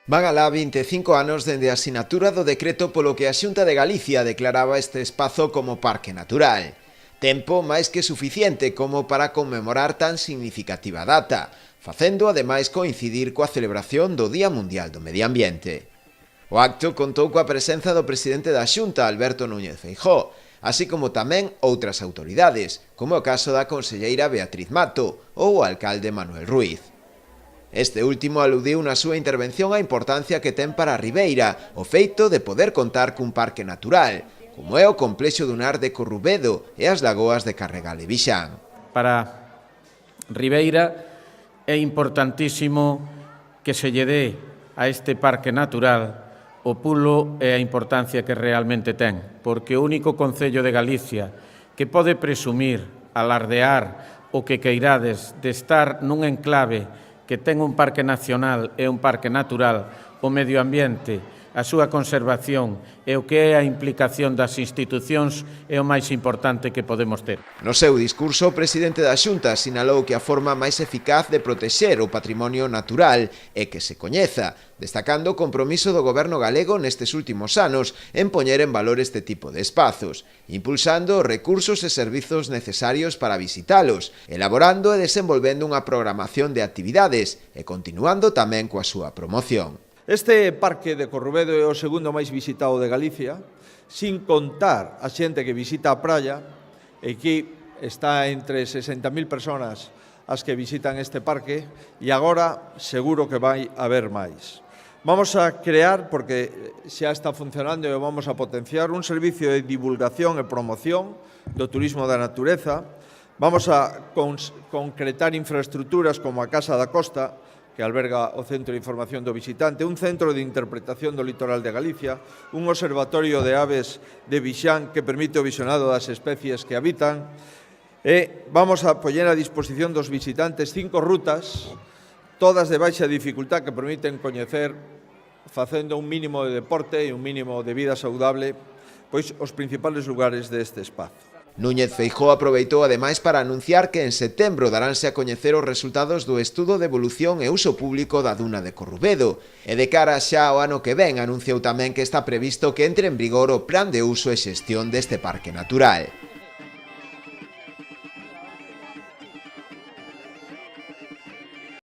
Van alá 25 anos dende a asinatura do decreto polo que a Xunta de Galicia declaraba este espazo como parque natural. Tempo máis que suficiente como para conmemorar tan significativa data, facendo ademais coincidir coa celebración do Día Mundial do Medio Ambiente. O acto contou coa presenza do presidente da Xunta, Alberto Núñez Feijóo, así como tamén outras autoridades, como o caso da conselleira Beatriz Mato ou o alcalde Manuel Ruiz. Este último aludiu na súa intervención á importancia que ten para a Ribeira o feito de poder contar cun parque natural, como é o complexo dunar de Corrubedo e as lagoas de Carregal e Vixán. Para Ribeira é importantísimo que se lle dé a este parque natural o pulo e a importancia que realmente ten, porque o único concello de Galicia que pode presumir, alardear o que queirades de estar nun enclave que ten un parque nacional e un parque natural, o medio ambiente, a súa conservación e o que é a implicación das institucións é o máis importante que podemos ter. No seu discurso, o presidente da Xunta sinalou que a forma máis eficaz de protexer o patrimonio natural é que se coñeza, destacando o compromiso do goberno galego nestes últimos anos en poñer en valor este tipo de espazos, impulsando os recursos e servizos necesarios para visitalos, elaborando e desenvolvendo unha programación de actividades e continuando tamén coa súa promoción. Este parque de Corrubedo é o segundo máis visitado de Galicia, sin contar a xente que visita a praia, e que está entre 60.000 personas as que visitan este parque, e agora seguro que vai haber máis. Vamos a crear, porque xa está funcionando e vamos a potenciar, un servicio de divulgación e promoción do turismo da natureza. Vamos a concretar infraestructuras como a Casa da Costa, que alberga o Centro de Información do Visitante, un centro de interpretación do litoral de Galicia, un observatorio de aves de Vixán que permite o visionado das especies que habitan, e vamos a poñer a disposición dos visitantes 5 rutas, todas de baixa dificultad, que permiten coñecer, facendo un mínimo de deporte e un mínimo de vida saudable, pois os principales lugares deste espazo. Núñez Feijóo aproveitou ademais para anunciar que en setembro daránse a coñecer os resultados do estudo de evolución e uso público da duna de Corrubedo, e de cara xa ao ano que ven anunciou tamén que está previsto que entre en vigor o plan de uso e xestión deste parque natural.